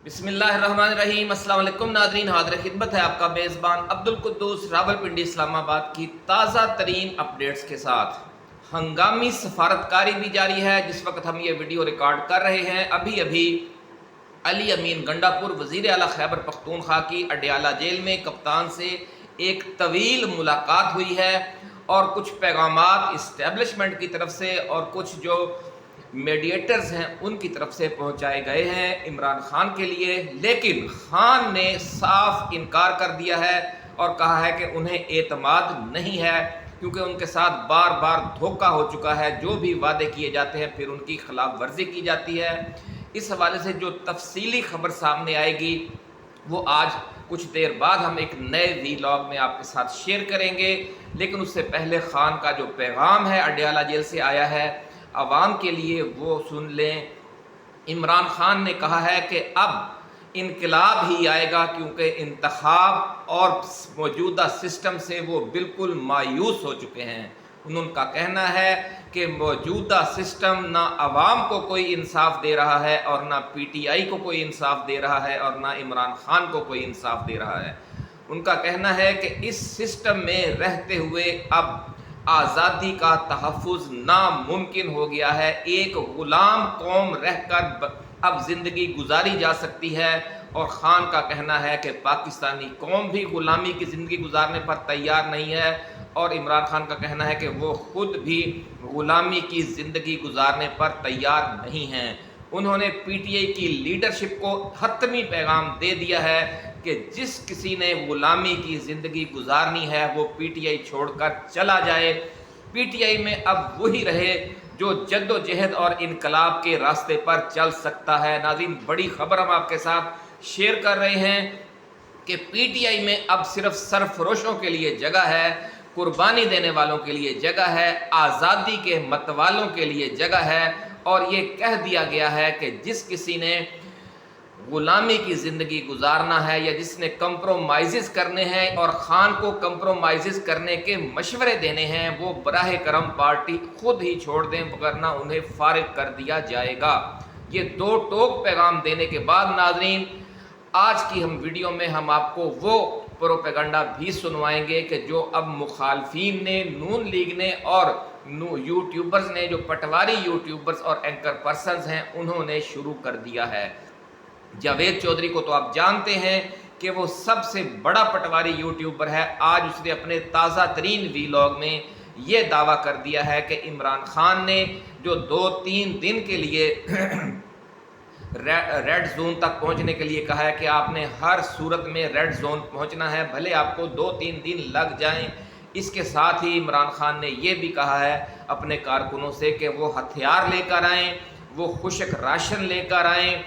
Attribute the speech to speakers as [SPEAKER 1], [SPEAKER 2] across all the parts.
[SPEAKER 1] بسم اللہ الرحمن الرحیم۔ السلام علیکم ناظرین، حاضر خدمت ہے آپ کا میزبان عبدالقدوس راولپنڈی اسلام آباد کی تازہ ترین اپڈیٹس کے ساتھ۔ ہنگامی سفارتکاری بھی جاری ہے۔ جس وقت ہم یہ ویڈیو ریکارڈ کر رہے ہیں ابھی علی امین گنڈا پور وزیر اعلیٰ خیبر پختونخوا کی اڈیالہ جیل میں کپتان سے ایک طویل ملاقات ہوئی ہے اور کچھ پیغامات اسٹیبلشمنٹ کی طرف سے اور کچھ جو میڈیٹرز ہیں ان کی طرف سے پہنچائے گئے ہیں عمران خان کے لیے، لیکن خان نے صاف انکار کر دیا ہے اور کہا ہے کہ انہیں اعتماد نہیں ہے کیونکہ ان کے ساتھ بار بار دھوکہ ہو چکا ہے۔ جو بھی وعدے کیے جاتے ہیں پھر ان کی خلاف ورزی کی جاتی ہے۔ اس حوالے سے جو تفصیلی خبر سامنے آئے گی وہ آج کچھ دیر بعد ہم ایک نئے ویلاگ میں آپ کے ساتھ شیئر کریں گے، لیکن اس سے پہلے خان کا جو پیغام ہے اڈیالہ جیل سے آیا ہے عوام کے لیے وہ سن لیں۔ عمران خان نے کہا ہے کہ اب انقلاب ہی آئے گا کیونکہ انتخاب اور موجودہ سسٹم سے وہ بالکل مایوس ہو چکے ہیں۔ ان کا کہنا ہے کہ موجودہ سسٹم نہ عوام کو کوئی انصاف دے رہا ہے اور نہ پی ٹی آئی کو کوئی انصاف دے رہا ہے اور نہ عمران خان کو کوئی انصاف دے رہا ہے۔ ان کا کہنا ہے کہ اس سسٹم میں رہتے ہوئے اب آزادی کا تحفظ ناممکن ہو گیا ہے۔ ایک غلام قوم رہ کر اب زندگی گزاری جا سکتی ہے، اور خان کا کہنا ہے کہ پاکستانی قوم بھی غلامی کی زندگی گزارنے پر تیار نہیں ہے، اور عمران خان کا کہنا ہے کہ وہ خود بھی غلامی کی زندگی گزارنے پر تیار نہیں ہیں۔ انہوں نے پی ٹی آئی کی لیڈرشپ کو حتمی پیغام دے دیا ہے کہ جس کسی نے غلامی کی زندگی گزارنی ہے وہ پی ٹی آئی چھوڑ کر چلا جائے۔ پی ٹی آئی میں اب وہی رہے جو جد و جہد اور انقلاب کے راستے پر چل سکتا ہے۔ ناظرین، بڑی خبر ہم آپ کے ساتھ شیئر کر رہے ہیں کہ پی ٹی آئی میں اب صرف سرفروشوں کے لیے جگہ ہے، قربانی دینے والوں کے لیے جگہ ہے، آزادی کے متوالوں کے لیے جگہ ہے، اور یہ کہہ دیا گیا ہے کہ جس کسی نے غلامی کی زندگی گزارنا ہے یا جس نے کمپرومائزز کرنے ہیں اور خان کو کمپرومائزز کرنے کے مشورے دینے ہیں وہ براہ کرم پارٹی خود ہی چھوڑ دیں، ورنہ انہیں فارغ کر دیا جائے گا۔ یہ دو ٹوک پیغام دینے کے بعد ناظرین آج کی ہم ویڈیو میں ہم آپ کو وہ پروپیگنڈا بھی سنوائیں گے کہ جو اب مخالفین نے، نون لیگ نے اور یوٹیوبرز نے، جو پٹواری یوٹیوبرز اور اینکر پرسنز ہیں انہوں نے شروع کر دیا ہے۔ جاوید چودھری کو تو آپ جانتے ہیں کہ وہ سب سے بڑا پٹواری یوٹیوبر ہے۔ آج اس نے اپنے تازہ ترین ویلاگ میں یہ دعویٰ کر دیا ہے کہ عمران خان نے جو 2-3 دن کے لیے ریڈ زون تک پہنچنے کے لیے کہا ہے کہ آپ نے ہر صورت میں ریڈ زون پہنچنا ہے، بھلے آپ کو 2-3 دن لگ جائیں۔ اس کے ساتھ ہی عمران خان نے یہ بھی کہا ہے اپنے کارکنوں سے کہ وہ ہتھیار لے کر آئیں، وہ خشک راشن لے کر آئیں،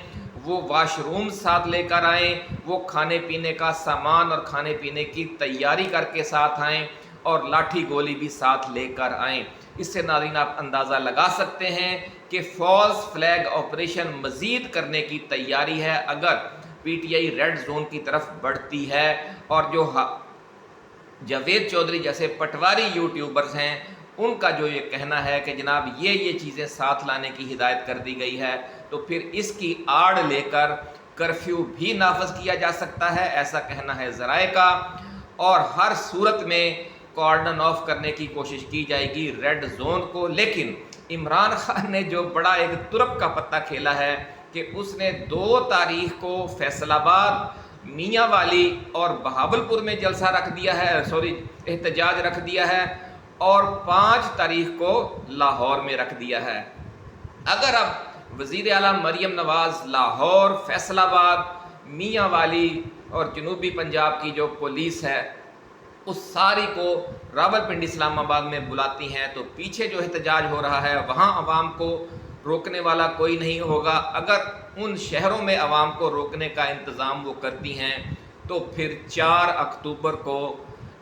[SPEAKER 1] وہ واش روم ساتھ لے کر آئیں، وہ کھانے پینے کا سامان اور کھانے پینے کی تیاری کر کے ساتھ آئیں، اور لاٹھی گولی بھی ساتھ لے کر آئیں۔ اس سے ناظرین آپ اندازہ لگا سکتے ہیں کہ فالس فلیگ آپریشن مزید کرنے کی تیاری ہے اگر P T I read zone کی طرف بڑھتی ہے۔ اور جو جاوید چودھری جیسے پٹواری یوٹیوبرز ہیں ان کا جو یہ کہنا ہے کہ جناب یہ چیزیں ساتھ لانے کی ہدایت کر دی گئی ہے، تو پھر اس کی آڑ لے کر کرفیو بھی نافذ کیا جا سکتا ہے، ایسا کہنا ہے ذرائع کا، اور ہر صورت میں کارڈن آف کرنے کی کوشش کی جائے گی ریڈ زون کو۔ لیکن عمران خان نے جو بڑا ایک ترک کا پتہ کھیلا ہے کہ اس نے 2 تاریخ کو فیصل آباد، میاں والی اور بہاولپور میں جلسہ رکھ دیا ہے، احتجاج رکھ دیا ہے، اور 5 تاریخ کو لاہور میں رکھ دیا ہے۔ اگر اب وزیر اعلیٰ مریم نواز لاہور، فیصل آباد، میاں والی اور جنوبی پنجاب کی جو پولیس ہے اس ساری کو راولپنڈی اسلام آباد میں بلاتی ہیں تو پیچھے جو احتجاج ہو رہا ہے وہاں عوام کو روکنے والا کوئی نہیں ہوگا۔ اگر ان شہروں میں عوام کو روکنے کا انتظام وہ کرتی ہیں تو پھر 4 اکتوبر کو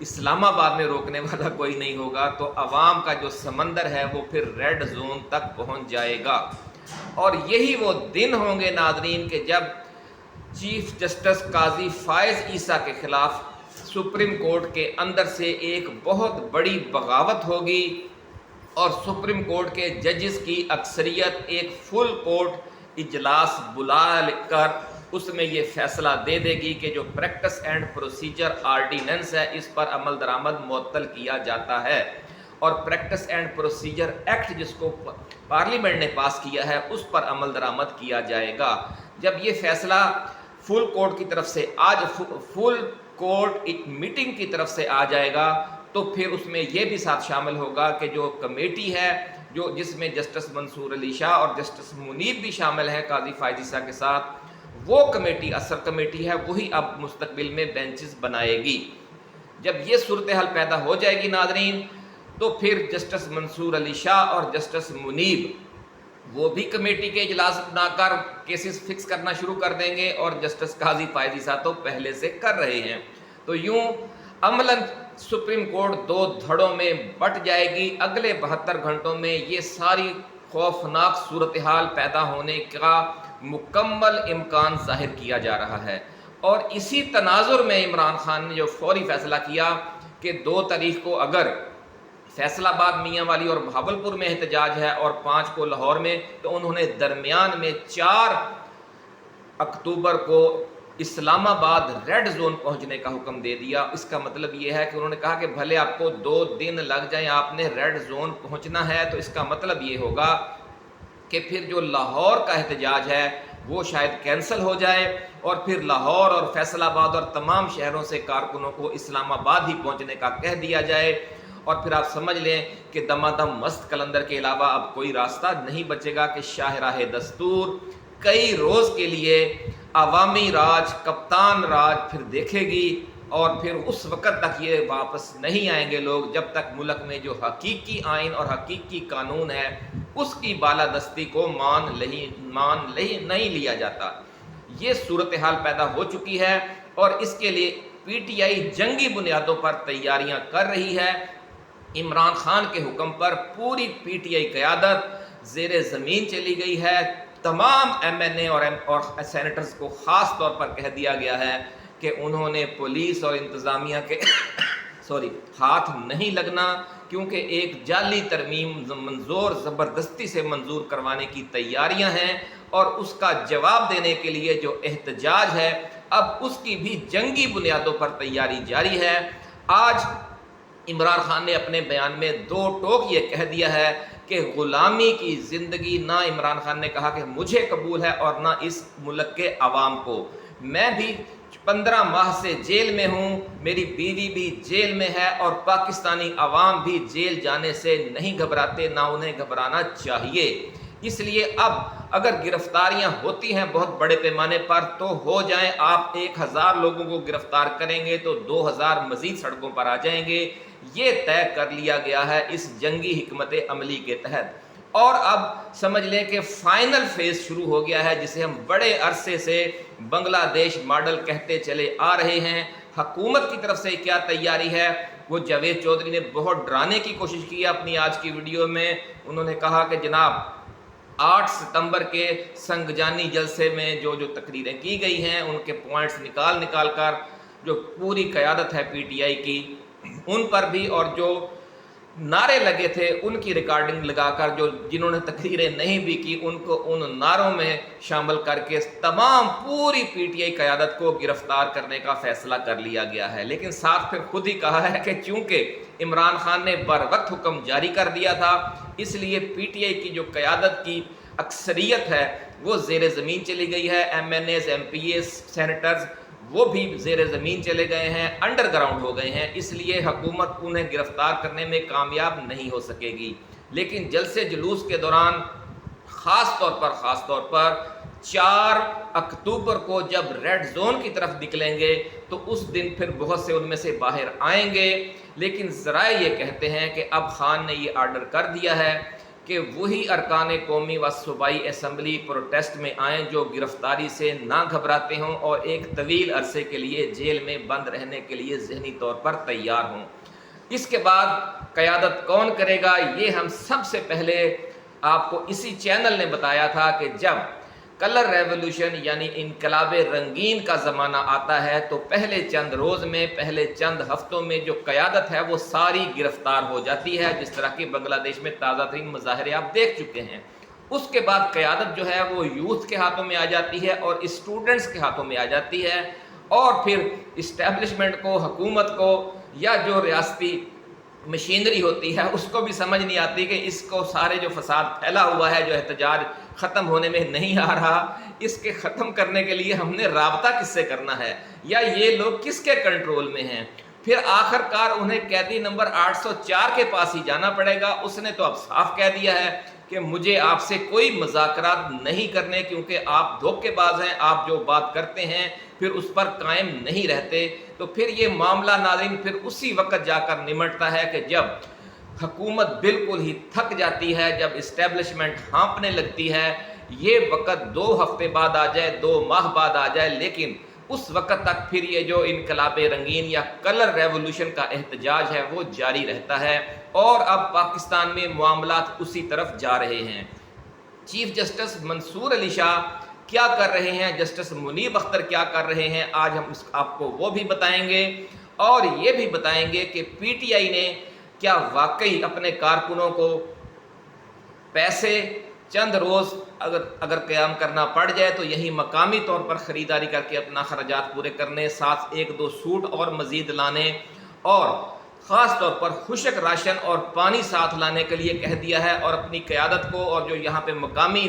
[SPEAKER 1] اسلام آباد میں روکنے والا کوئی نہیں ہوگا، تو عوام کا جو سمندر ہے وہ پھر ریڈ زون تک پہنچ جائے گا۔ اور یہی وہ دن ہوں گے ناظرین کہ جب چیف جسٹس قاضی فائز عیسیٰ کے خلاف سپریم کورٹ کے اندر سے ایک بہت بڑی بغاوت ہوگی، اور سپریم کورٹ کے ججز کی اکثریت ایک فل کورٹ اجلاس بلا کر اس میں یہ فیصلہ دے دے گی کہ جو پریکٹس اینڈ پروسیجر آرڈیننس ہے اس پر عمل درآمد معطل کیا جاتا ہے، اور پریکٹس اینڈ پروسیجر ایکٹ جس کو پارلیمنٹ نے پاس کیا ہے اس پر عمل درآمد کیا جائے گا۔ جب یہ فیصلہ فل کورٹ کی طرف سے آج فل کورٹ ایک میٹنگ کی طرف سے آ جائے گا تو پھر اس میں یہ بھی ساتھ شامل ہوگا کہ جو کمیٹی ہے جو جس میں جسٹس منصور علی شاہ اور جسٹس منیب بھی شامل ہے قاضی فائز عیسیٰ کے ساتھ، وہ کمیٹی اثر کمیٹی ہے وہی اب مستقبل میں بینچز بنائے گی۔ جب یہ صورتحال پیدا ہو جائے گی ناظرین تو پھر جسٹس منصور علی شاہ اور جسٹس منیب وہ بھی کمیٹی کے اجلاس بنا کر کیسز فکس کرنا شروع کر دیں گے، اور جسٹس قاضی فائز عیسیٰ تو پہلے سے کر رہے ہیں۔ تو یوں عملاً سپریم کورٹ دو دھڑوں میں بٹ جائے گی۔ اگلے 72 گھنٹوں میں یہ ساری خوفناک صورتحال پیدا ہونے کا مکمل امکان ظاہر کیا جا رہا ہے، اور اسی تناظر میں عمران خان نے جو فوری فیصلہ کیا کہ 2 تاریخ کو اگر فیصل آباد، میاں والی اور بھاولپور میں احتجاج ہے اور 5 کو لاہور میں، تو انہوں نے درمیان میں 4 اکتوبر کو اسلام آباد ریڈ زون پہنچنے کا حکم دے دیا۔ اس کا مطلب یہ ہے کہ انہوں نے کہا کہ بھلے آپ کو 2 دن لگ جائیں، آپ نے ریڈ زون پہنچنا ہے، تو اس کا مطلب یہ ہوگا کہ پھر جو لاہور کا احتجاج ہے وہ شاید کینسل ہو جائے، اور پھر لاہور اور فیصل آباد اور تمام شہروں سے کارکنوں کو اسلام آباد ہی پہنچنے کا کہہ دیا جائے، اور پھر آپ سمجھ لیں کہ دمادم مست قلندر کے علاوہ اب کوئی راستہ نہیں بچے گا کہ شاہراہ دستور کئی روز کے لیے عوامی راج، کپتان راج پھر دیکھے گی، اور پھر اس وقت تک یہ واپس نہیں آئیں گے لوگ جب تک ملک میں جو حقیقی آئین اور حقیقی قانون ہے اس کی بالادستی کو نہیں لیا جاتا۔ یہ صورتحال پیدا ہو چکی ہے، اور اس کے لیے پی ٹی آئی جنگی بنیادوں پر تیاریاں کر رہی ہے۔ عمران خان کے حکم پر پوری پی ٹی آئی قیادت زیر زمین چلی گئی ہے۔ تمام ایم این اے اور سینیٹرز کو خاص طور پر کہہ دیا گیا ہے کہ انہوں نے پولیس اور انتظامیہ کے ہاتھ نہیں لگنا، کیونکہ ایک جعلی ترمیم منظور زبردستی سے منظور کروانے کی تیاریاں ہیں، اور اس کا جواب دینے کے لیے جو احتجاج ہے اب اس کی بھی جنگی بنیادوں پر تیاری جاری ہے۔ آج عمران خان نے اپنے بیان میں 2 ٹوک یہ کہہ دیا ہے کہ غلامی کی زندگی نہ عمران خان نے کہا کہ مجھے قبول ہے اور نہ اس ملک کے عوام کو۔ میں بھی 15 ماہ سے جیل میں ہوں، میری بیوی بھی جیل میں ہے، اور پاکستانی عوام بھی جیل جانے سے نہیں گھبراتے، نہ انہیں گھبرانا چاہیے۔ اس لیے اب اگر گرفتاریاں ہوتی ہیں بہت بڑے پیمانے پر تو ہو جائیں، آپ 1000 لوگوں کو گرفتار کریں گے تو 2000 مزید سڑکوں پر آ جائیں گے، یہ طے کر لیا گیا ہے اس جنگی حکمت عملی کے تحت۔ اور اب سمجھ لیں کہ فائنل فیز شروع ہو گیا ہے، جسے ہم بڑے عرصے سے بنگلہ دیش ماڈل کہتے چلے آ رہے ہیں۔ حکومت کی طرف سے کیا تیاری ہے وہ جاوید چودھری نے بہت ڈرانے کی کوشش کی اپنی آج کی ویڈیو میں۔ انہوں نے کہا کہ جناب 8 ستمبر کے سنگجانی جلسے میں جو تقریریں کی گئی ہیں ان کے پوائنٹس نکال کر جو پوری قیادت ہے پی ٹی آئی کی ان پر بھی، اور جو نعرے لگے تھے ان کی ریکارڈنگ لگا کر جنہوں نے تقریریں نہیں بھی کی ان کو ان نعروں میں شامل کر کے تمام پوری پی ٹی آئی قیادت کو گرفتار کرنے کا فیصلہ کر لیا گیا ہے۔ لیکن ساتھ پھر خود ہی کہا ہے کہ چونکہ عمران خان نے بر وقت حکم جاری کر دیا تھا اس لیے پی ٹی آئی کی جو قیادت کی اکثریت ہے وہ زیر زمین چلی گئی ہے۔ MNAs, MPAs, senators وہ بھی زیر زمین چلے گئے ہیں، انڈر گراؤنڈ ہو گئے ہیں، اس لیے حکومت انہیں گرفتار کرنے میں کامیاب نہیں ہو سکے گی۔ لیکن جلسے جلوس کے دوران خاص طور پر 4 اکتوبر کو جب ریڈ زون کی طرف نکلیں گے تو اس دن پھر بہت سے ان میں سے باہر آئیں گے، لیکن ذرائع یہ کہتے ہیں کہ اب خان نے یہ آرڈر کر دیا ہے کہ وہی ارکان قومی و صوبائی اسمبلی پروٹیسٹ میں آئیں جو گرفتاری سے نہ گھبراتے ہوں اور ایک طویل عرصے کے لیے جیل میں بند رہنے کے لیے ذہنی طور پر تیار ہوں۔ اس کے بعد قیادت کون کرے گا یہ ہم سب سے پہلے آپ کو اسی چینل نے بتایا تھا کہ جب کلر ریولوشن یعنی انقلاب رنگین کا زمانہ آتا ہے تو پہلے چند روز میں، پہلے چند ہفتوں میں جو قیادت ہے وہ ساری گرفتار ہو جاتی ہے، جس طرح کہ بنگلہ دیش میں تازہ ترین مظاہرے آپ دیکھ چکے ہیں۔ اس کے بعد قیادت جو ہے وہ یوتھ کے ہاتھوں میں آ جاتی ہے اور اسٹوڈنٹس کے ہاتھوں میں آ جاتی ہے، اور پھر اسٹیبلشمنٹ کو، حکومت کو، یا جو ریاستی مشینری ہوتی ہے اس کو بھی سمجھ نہیں آتی کہ اس کو سارے جو فساد پھیلا ہوا ہے، جو احتجاج ختم ہونے میں نہیں آ رہا، اس کے ختم کرنے کے لیے ہم نے رابطہ کس سے کرنا ہے، یا یہ لوگ کس کے کنٹرول میں ہیں۔ پھر آخر کار انہیں قیدی نمبر 804 کے پاس ہی جانا پڑے گا۔ اس نے تو اب صاف کہہ دیا ہے کہ مجھے آپ سے کوئی مذاکرات نہیں کرنے، کیونکہ آپ دھوکے باز ہیں، آپ جو بات کرتے ہیں پھر اس پر قائم نہیں رہتے۔ تو پھر یہ معاملہ ناظرین پھر اسی وقت جا کر نمٹتا ہے کہ جب حکومت بالکل ہی تھک جاتی ہے، جب اسٹیبلشمنٹ ہانپنے لگتی ہے، یہ وقت 2 ہفتے بعد آ جائے، 2 ماہ بعد آ جائے، لیکن اس وقت تک پھر یہ جو انقلاب رنگین یا کلر ریولوشن کا احتجاج ہے وہ جاری رہتا ہے، اور اب پاکستان میں معاملات اسی طرف جا رہے ہیں۔ چیف جسٹس منصور علی شاہ کیا کر رہے ہیں، جسٹس منیب اختر کیا کر رہے ہیں، آج ہم آپ کو وہ بھی بتائیں گے، اور یہ بھی بتائیں گے کہ پی ٹی آئی نے کیا واقعی اپنے کارکنوں کو پیسے چند روز اگر قیام کرنا پڑ جائے تو یہی مقامی طور پر خریداری کر کے اپنا خراجات پورے کرنے، ساتھ 1-2 سوٹ اور مزید لانے، اور خاص طور پر خشک راشن اور پانی ساتھ لانے کے لیے کہہ دیا ہے، اور اپنی قیادت کو اور جو یہاں پہ مقامی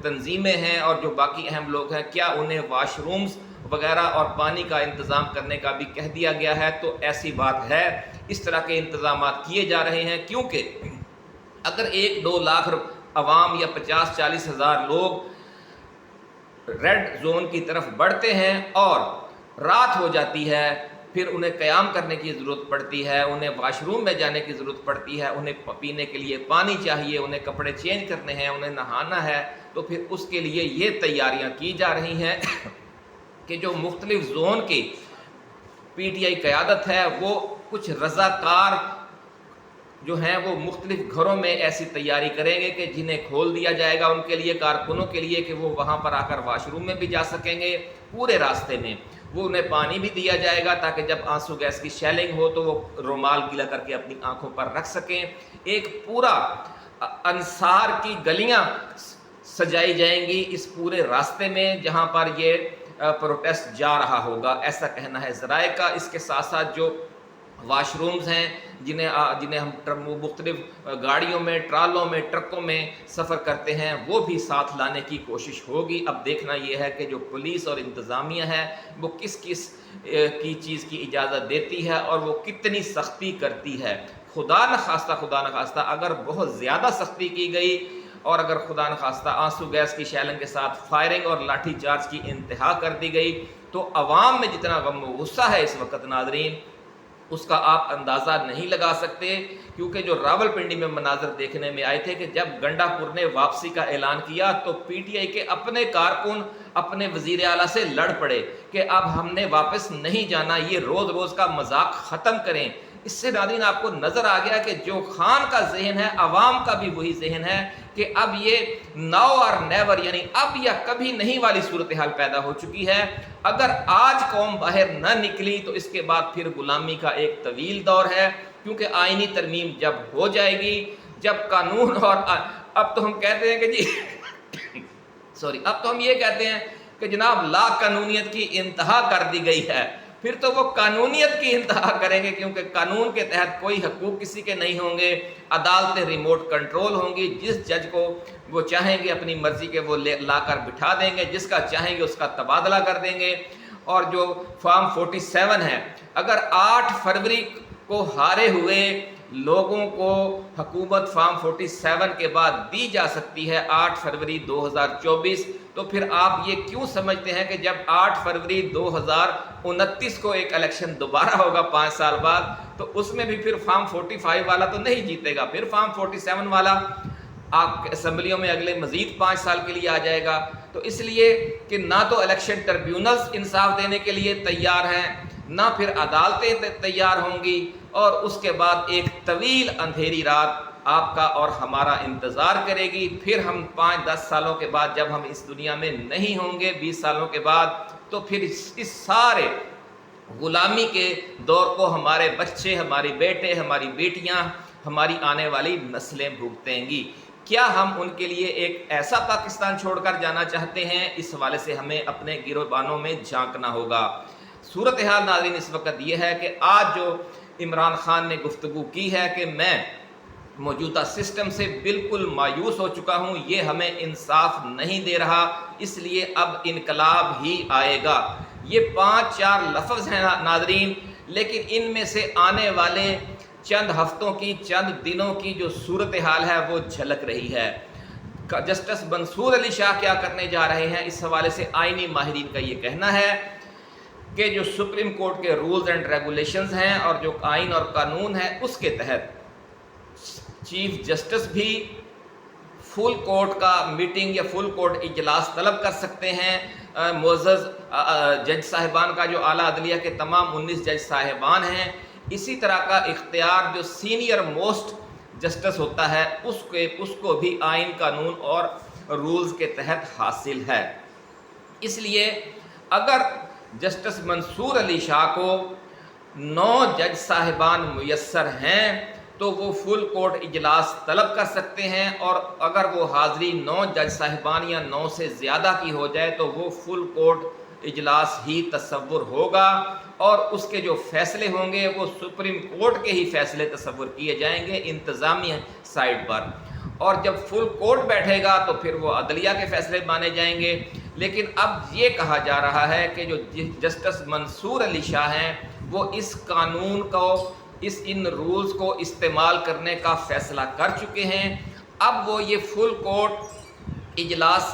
[SPEAKER 1] تنظیمیں ہیں اور جو باقی اہم لوگ ہیں، کیا انہیں واش رومز وغیرہ اور پانی کا انتظام کرنے کا بھی کہہ دیا گیا ہے۔ تو ایسی بات ہے، اس طرح کے انتظامات کیے جا رہے ہیں، کیونکہ اگر 1-2 لاکھ عوام یا 50-40 ہزار لوگ ریڈ زون کی طرف بڑھتے ہیں اور رات ہو جاتی ہے، پھر انہیں قیام کرنے کی ضرورت پڑتی ہے، انہیں واش روم میں جانے کی ضرورت پڑتی ہے، انہیں پینے کے لیے پانی چاہیے، انہیں کپڑے چینج کرنے ہیں، انہیں نہانا ہے، تو پھر اس کے لیے یہ تیاریاں کی جا رہی ہیں کہ جو مختلف زون کی پی ٹی آئی قیادت ہے وہ کچھ رضاکار جو ہیں وہ مختلف گھروں میں ایسی تیاری کریں گے کہ جنہیں کھول دیا جائے گا ان کے لیے، کارکنوں کے لیے، کہ وہ وہاں پر آ کر واش روم میں بھی جا سکیں گے پورے راستے میں۔ وہ انہیں پانی بھی دیا جائے گا تاکہ جب آنسو گیس کی شیلنگ ہو تو وہ رومال گیلا کر کے اپنی آنکھوں پر رکھ سکیں۔ ایک پورا انصار کی گلیاں سجائی جائیں گی اس پورے راستے میں جہاں پر یہ پروٹیسٹ جا رہا ہوگا، ایسا کہنا ہے ذرائع کا۔ اس کے ساتھ ساتھ جو واش رومز ہیں جنہیں ہم مختلف گاڑیوں میں، ٹرالوں میں، ٹرکوں میں سفر کرتے ہیں، وہ بھی ساتھ لانے کی کوشش ہوگی۔ اب دیکھنا یہ ہے کہ جو پولیس اور انتظامیہ ہے وہ کس کی چیز کی اجازت دیتی ہے اور وہ کتنی سختی کرتی ہے۔ خدا نخواستہ اگر بہت زیادہ سختی کی گئی اور اگر خدا نخواستہ آنسو گیس کی شیلنگ کے ساتھ فائرنگ اور لاٹھی چارج کی انتہا کر دی گئی تو عوام میں جتنا غم و غصہ ہے اس وقت ناظرین، اس کا آپ اندازہ نہیں لگا سکتے، کیونکہ جو راول پنڈی میں مناظر دیکھنے میں آئے تھے کہ جب گنڈا پور نے واپسی کا اعلان کیا تو پی ٹی آئی کے اپنے کارکن اپنے وزیر اعلیٰ سے لڑ پڑے کہ اب ہم نے واپس نہیں جانا، یہ روز روز کا مذاق ختم کریں۔ اس سے ناظرین آپ کو نظر آ گیا کہ جو خان کا ذہن ہے عوام کا بھی وہی ذہن ہے کہ اب یہ ناؤ اور نیور، یعنی اب یا کبھی نہیں والی صورتحال پیدا ہو چکی ہے۔ اگر آج قوم باہر نہ نکلی تو اس کے بعد پھر غلامی کا ایک طویل دور ہے، کیونکہ آئینی ترمیم جب ہو جائے گی، جب قانون اور اب تو ہم کہتے ہیں کہ اب تو ہم یہ کہتے ہیں کہ جناب لا قانونیت کی انتہا کر دی گئی ہے، پھر تو وہ قانونیت کی انتہا کریں گے، کیونکہ قانون کے تحت کوئی حقوق کسی کے نہیں ہوں گے، عدالتیں ریموٹ کنٹرول ہوں گی، جس جج کو وہ چاہیں گے اپنی مرضی کے وہ لا کر بٹھا دیں گے، جس کا چاہیں گے اس کا تبادلہ کر دیں گے۔ اور جو فارم 47 ہے، اگر 8 فروری کو ہارے ہوئے لوگوں کو حکومت فارم 47 کے بعد دی جا سکتی ہے 8 فروری 2024، تو پھر آپ یہ کیوں سمجھتے ہیں کہ جب 8 فروری 2029 کو ایک الیکشن دوبارہ ہوگا 5 سال بعد تو اس میں بھی پھر فارم 45 والا تو نہیں جیتے گا، پھر فارم 47 والا آپ اسمبلیوں میں اگلے مزید 5 سال کے لیے آ جائے گا۔ تو اس لیے کہ نہ تو الیکشن ٹربیونلز انصاف دینے کے لیے تیار ہیں، نہ پھر عدالتیں تیار ہوں گی، اور اس کے بعد ایک طویل اندھیری رات آپ کا اور ہمارا انتظار کرے گی۔ پھر ہم 5-10 سالوں کے بعد جب ہم اس دنیا میں نہیں ہوں گے، 20 سالوں کے بعد، تو پھر اس سارے غلامی کے دور کو ہمارے بچے، ہمارے بیٹے، ہماری بیٹیاں، ہماری آنے والی نسلیں بھگتیں گی۔ کیا ہم ان کے لیے ایک ایسا پاکستان چھوڑ کر جانا چاہتے ہیں؟ اس حوالے سے ہمیں اپنے گروبانوں میں جھانکنا ہوگا۔ صورتحال ناظرین اس وقت یہ ہے کہ آج جو عمران خان نے گفتگو کی ہے کہ میں موجودہ سسٹم سے بالکل مایوس ہو چکا ہوں، یہ ہمیں انصاف نہیں دے رہا، اس لیے اب انقلاب ہی آئے گا۔ یہ 5-4 لفظ ہیں ناظرین، لیکن ان میں سے آنے والے چند ہفتوں کی، چند دنوں کی جو صورتحال ہے وہ جھلک رہی ہے۔ جسٹس منصور علی شاہ کیا کرنے جا رہے ہیں؟ اس حوالے سے آئینی ماہرین کا یہ کہنا ہے کہ جو سپریم کورٹ کے رولز اینڈ ریگولیشنز ہیں اور جو آئین اور قانون ہے اس کے تحت چیف جسٹس بھی فل کورٹ کا میٹنگ یا فل کورٹ اجلاس طلب کر سکتے ہیں۔ معزز جج صاحبان کا جو اعلیٰ عدلیہ کے تمام 19 جج صاحبان ہیں، اسی طرح کا اختیار جو سینئر موسٹ جسٹس ہوتا ہے اس کو بھی آئین قانون اور رولز کے تحت حاصل ہے۔ اس لیے اگر جسٹس منصور علی شاہ کو 9 جج صاحبان میسر ہیں تو وہ فل کورٹ اجلاس طلب کر سکتے ہیں، اور اگر وہ حاضری 9 جج صاحبان یا 9 سے زیادہ کی ہو جائے تو وہ فل کورٹ اجلاس ہی تصور ہوگا، اور اس کے جو فیصلے ہوں گے وہ سپریم کورٹ کے ہی فیصلے تصور کیے جائیں گے انتظامی سائٹ پر، اور جب فل کورٹ بیٹھے گا تو پھر وہ عدلیہ کے فیصلے مانے جائیں گے۔ لیکن اب یہ کہا جا رہا ہے کہ جو جسٹس منصور علی شاہ ہیں وہ اس قانون کو، ان رولز کو استعمال کرنے کا فیصلہ کر چکے ہیں۔ اب وہ یہ فل کورٹ اجلاس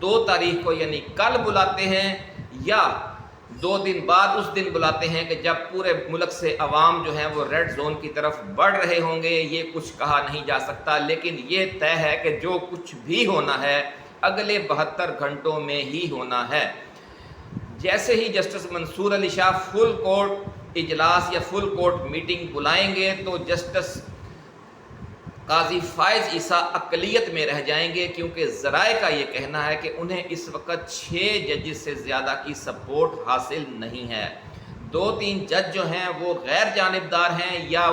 [SPEAKER 1] 2 تاریخ کو یعنی کل بلاتے ہیں، یا 2 دن بعد اس دن بلاتے ہیں کہ جب پورے ملک سے عوام جو ہیں وہ ریڈ زون کی طرف بڑھ رہے ہوں گے، یہ کچھ کہا نہیں جا سکتا، لیکن یہ طے ہے کہ جو کچھ بھی ہونا ہے اگلے 72 گھنٹوں میں ہی ہونا ہے۔ جیسے ہی جسٹس منصور علی شاہ فل کورٹ اجلاس یا فل کورٹ میٹنگ بلائیں گے تو جسٹس قاضی فائز عیسیٰ اقلیت میں رہ جائیں گے، کیونکہ ذرائع کا یہ کہنا ہے کہ انہیں اس وقت 6 ججز سے زیادہ کی سپورٹ حاصل نہیں ہے۔ 2-3 جج جو ہیں وہ غیر جانبدار ہیں، یا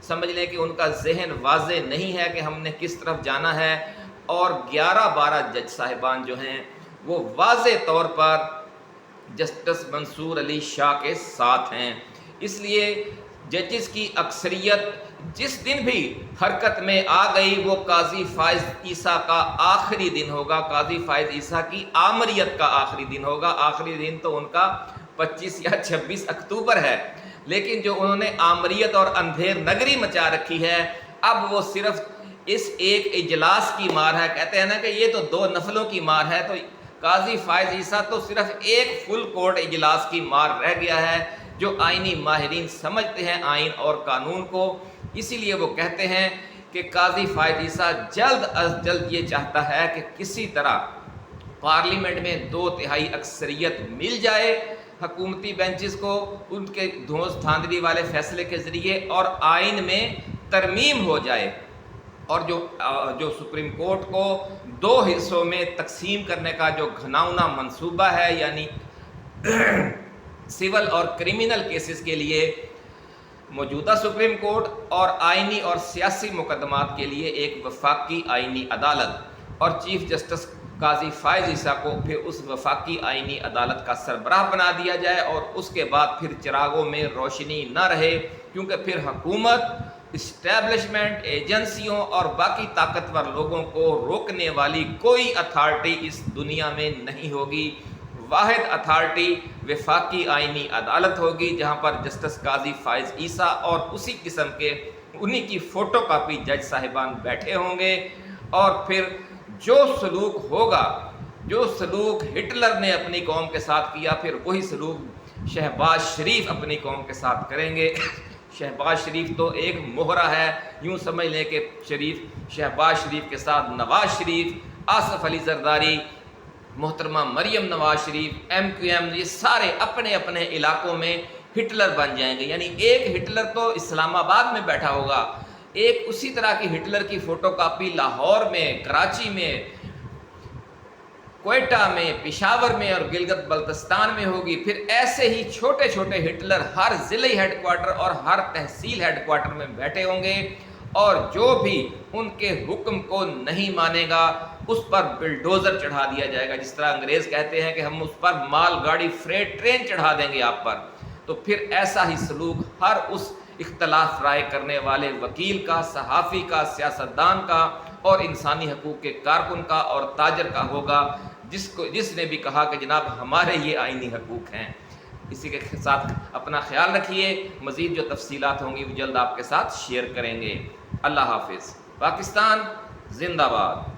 [SPEAKER 1] سمجھ لیں کہ ان کا ذہن واضح نہیں ہے کہ ہم نے کس طرف جانا ہے، اور 11-12 جج صاحبان جو ہیں وہ واضح طور پر جسٹس منصور علی شاہ کے ساتھ ہیں۔ اس لیے ججز کی اکثریت جس دن بھی حرکت میں آ گئی وہ قاضی فائز عیسیٰ کا آخری دن ہوگا، قاضی فائز عیسیٰ کی آمریت کا آخری دن ہوگا۔ آخری دن تو ان کا 25 یا 26 اکتوبر ہے، لیکن جو انہوں نے آمریت اور اندھیر نگری مچا رکھی ہے، اب وہ صرف اس ایک اجلاس کی مار ہے۔ کہتے ہیں نا کہ یہ تو 2 نفلوں کی مار ہے، تو قاضی فائز عیسیٰ تو صرف ایک فل کورٹ اجلاس کی مار رہ گیا ہے، جو آئینی ماہرین سمجھتے ہیں آئین اور قانون کو۔ اسی لیے وہ کہتے ہیں کہ قاضی فائز عیسیٰ جلد از جلد یہ چاہتا ہے کہ کسی طرح پارلیمنٹ میں 2/3 اکثریت مل جائے حکومتی بینچز کو ان کے دھونس دھاندلی والے فیصلے کے ذریعے، اور آئین میں ترمیم ہو جائے، اور جو سپریم کورٹ کو 2 حصوں میں تقسیم کرنے کا جو گھناؤنا منصوبہ ہے، یعنی سول اور کرمنل کیسز کے لیے موجودہ سپریم کورٹ، اور آئینی اور سیاسی مقدمات کے لیے ایک وفاقی آئینی عدالت، اور چیف جسٹس قاضی فائز عیسیٰ کو پھر اس وفاقی آئینی عدالت کا سربراہ بنا دیا جائے، اور اس کے بعد پھر چراغوں میں روشنی نہ رہے، کیونکہ پھر حکومت، اسٹیبلشمنٹ، ایجنسیوں اور باقی طاقتور لوگوں کو روکنے والی کوئی اتھارٹی اس دنیا میں نہیں ہوگی۔ واحد اتھارٹی وفاقی آئینی عدالت ہوگی، جہاں پر جسٹس قاضی فائز عیسیٰ اور اسی قسم کے انہی کی فوٹو کاپی جج صاحبان بیٹھے ہوں گے، اور پھر جو سلوک ہوگا، جو سلوک ہٹلر نے اپنی قوم کے ساتھ کیا، پھر وہی سلوک شہباز شریف اپنی قوم کے ساتھ کریں گے۔ شہباز شریف تو ایک مہرہ ہے، یوں سمجھ لیں کہ شہباز شریف کے ساتھ نواز شریف، آصف علی زرداری، محترمہ مریم نواز شریف، MQM، یہ سارے اپنے اپنے علاقوں میں ہٹلر بن جائیں گے۔ یعنی ایک ہٹلر تو اسلام آباد میں بیٹھا ہوگا، ایک اسی طرح کی ہٹلر کی فوٹو کاپی لاہور میں، کراچی میں، کوئٹہ میں، پشاور میں اور گلگت بلتستان میں ہوگی۔ پھر ایسے ہی چھوٹے چھوٹے ہٹلر ہر ضلعی ہیڈ کوارٹر اور ہر تحصیل ہیڈ کوارٹر میں بیٹھے ہوں گے، اور جو بھی ان کے حکم کو نہیں مانے گا اس پر بلڈوزر چڑھا دیا جائے گا. جس طرح انگریز کہتے ہیں کہ ہم اس پر مال گاڑی فریٹ ٹرین چڑھا دیں گے آپ پر. تو پھر ایسا ہی سلوک ہر اس اختلاف رائے کرنے والے وکیل کا، صحافی کا، سیاستدان کا اور انسانی حقوق کے کارکن کا اور تاجر کا ہوگا جس نے بھی کہا کہ جناب ہمارے یہ آئینی حقوق ہیں. اسی کے ساتھ اپنا خیال رکھیے. مزید جو تفصیلات ہوں گی وہ جلد آپ کے ساتھ شیئر کریں گے. اللہ حافظ. پاکستان زندہ باد.